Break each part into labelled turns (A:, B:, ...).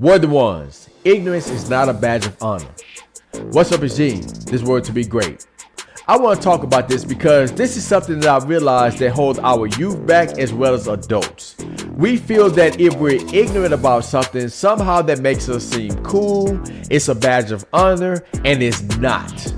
A: We're the ones. Ignorance is not a badge of honor. What's up, Eugene? This word to be great. I want to talk about this because this is something that I realized that holds our youth back as well as adults. We feel that if we're ignorant about something, somehow that makes us seem cool, it's a badge of honor, and it's not.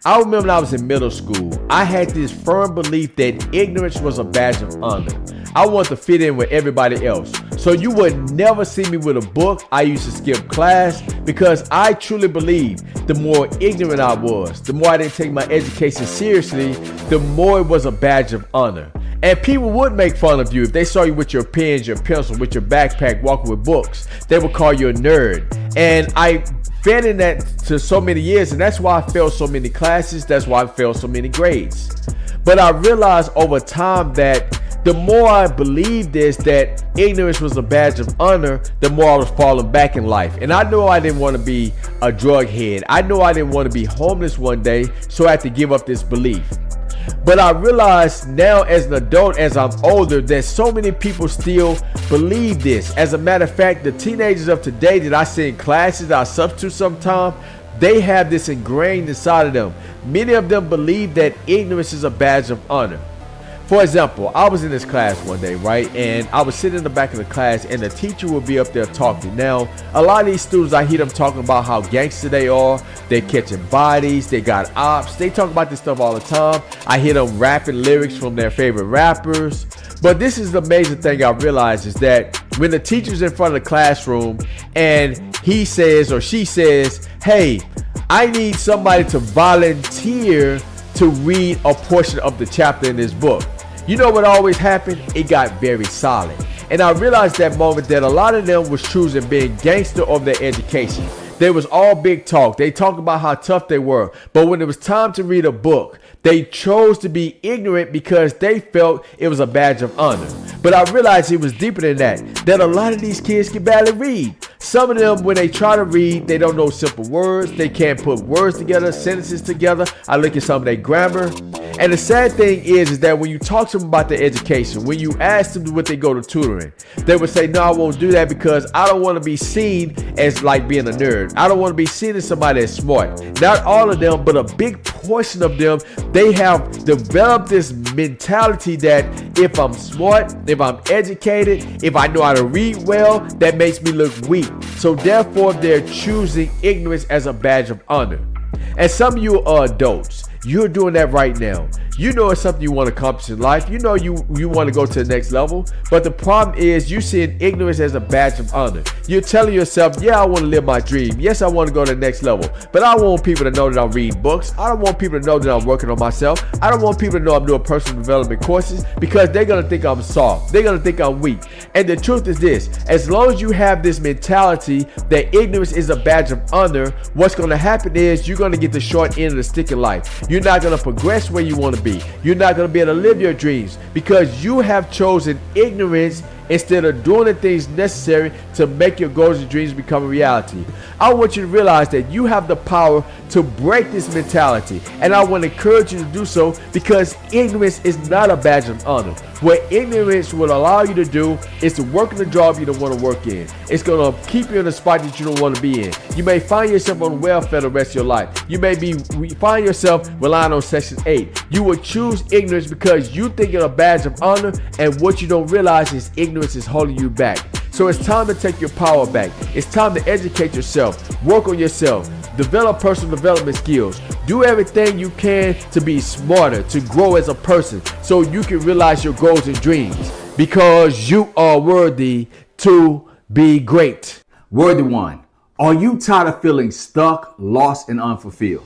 A: I remember when I was in middle school, I had this firm belief that ignorance was a badge of honor. I wanted to fit in with everybody else. So you would never see me with a book. I used to skip class because I truly believed the more ignorant I was, the more I didn't take my education seriously, the more it was a badge of honor. And people would make fun of you if they saw you with your pens, your pencil, with your backpack, walking with books. They would call you a nerd. And I fed in that to so many years, and that's why I failed so many classes. That's why I failed so many grades. But I realized over time that the more I believed this, that ignorance was a badge of honor, the more I was falling back in life. And I know I didn't want to be a drug head. I know I didn't want to be homeless one day, so I had to give up this belief. But I realize now as an adult, as I'm older, that so many people still believe this. As a matter of fact, the teenagers of today that I see in classes that I substitute sometimes, they have this ingrained inside of them. Many of them believe that ignorance is a badge of honor. For example, I was in this class one day, right? And I was sitting in the back of the class and the teacher would be up there talking. Now, a lot of these students, I hear them talking about how gangster they are. They're catching bodies. They got ops. They talk about this stuff all the time. I hear them rapping lyrics from their favorite rappers. But this is the major thing I realize is that when the teacher's in front of the classroom and he says or she says, hey, I need somebody to volunteer to read a portion of the chapter in this book. You know what always happened? It got very solid. And I realized that moment that a lot of them was choosing being gangster over their education. They was all big talk. They talked about how tough they were. But when it was time to read a book, they chose to be ignorant because they felt it was a badge of honor. But I realized it was deeper than that a lot of these kids can barely read. Some of them, when they try to read, they don't know simple words. They can't put words together, sentences together. I look at some of their grammar. And the sad thing is that when you talk to them about their education, when you ask them what they go to tutoring, they would say, no, I won't do that because I don't want to be seen as like being a nerd. I don't want to be seen as somebody that's smart. Not all of them, but a big portion of them, they have developed this mentality that if I'm smart, if I'm educated, if I know how to read well, that makes me look weak. So therefore, they're choosing ignorance as a badge of honor. And some of you are adults. You're doing that right now. You know it's something you want to accomplish in life. You know you want to go to the next level. But the problem is you seeing ignorance as a badge of honor. You're telling yourself, yeah, I want to live my dream. Yes, I want to go to the next level. But I don't want people to know that I'm reading books. I don't want people to know that I'm working on myself. I don't want people to know I'm doing personal development courses because they're going to think I'm soft. They're going to think I'm weak. And the truth is this, as long as you have this mentality that ignorance is a badge of honor, what's going to happen is you're going to get the short end of the stick in life. You're not going to progress where you want to be. You're not going to be able to live your dreams because you have chosen ignorance instead of doing the things necessary to make your goals and dreams become a reality. I want you to realize that you have the power to break this mentality, and I want to encourage you to do so because ignorance is not a badge of honor. What ignorance will allow you to do is to work in a job you don't want to work in. It's going to keep you in a spot that you don't want to be in. You may find yourself on welfare the rest of your life. You may find yourself relying on Section 8. You will choose ignorance because you think it's a badge of honor, and what you don't realize is ignorance is holding you back. So it's time to take your power back. It's time to educate yourself, work on yourself, develop personal development skills. Do everything you can to be smarter, to grow as a person so you can realize your goals and dreams because you are worthy to be great.
B: Worthy one, are you tired of feeling stuck, lost, and unfulfilled?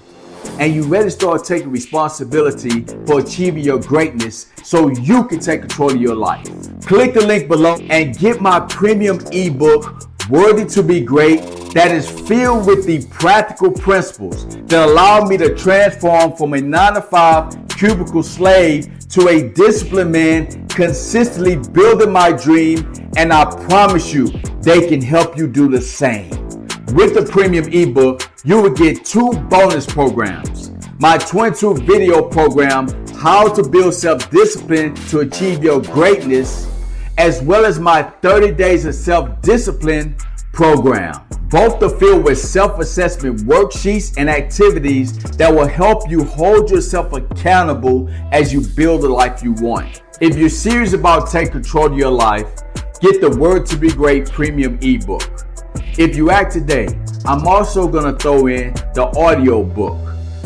B: And you ready to start taking responsibility for achieving your greatness so you can take control of your life? Click the link below and get my premium ebook, Worthy to be Great, that is filled with the practical principles that allow me to transform from a 9-to-5 cubicle slave to a disciplined man, consistently building my dream, and I promise you they can help you do the same. With the premium ebook, you will get 2 bonus programs. My 22 video program, How to Build Self-Discipline to Achieve Your Greatness, as well as my 30 Days of Self-Discipline program. Both are filled with self-assessment worksheets and activities that will help you hold yourself accountable as you build the life you want. If you're serious about taking control of your life, get the Word to Be Great premium ebook. If you act today, I'm also going to throw in the audio book,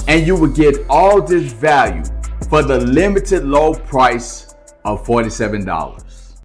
B: and you will get all this value for the limited low price of $47.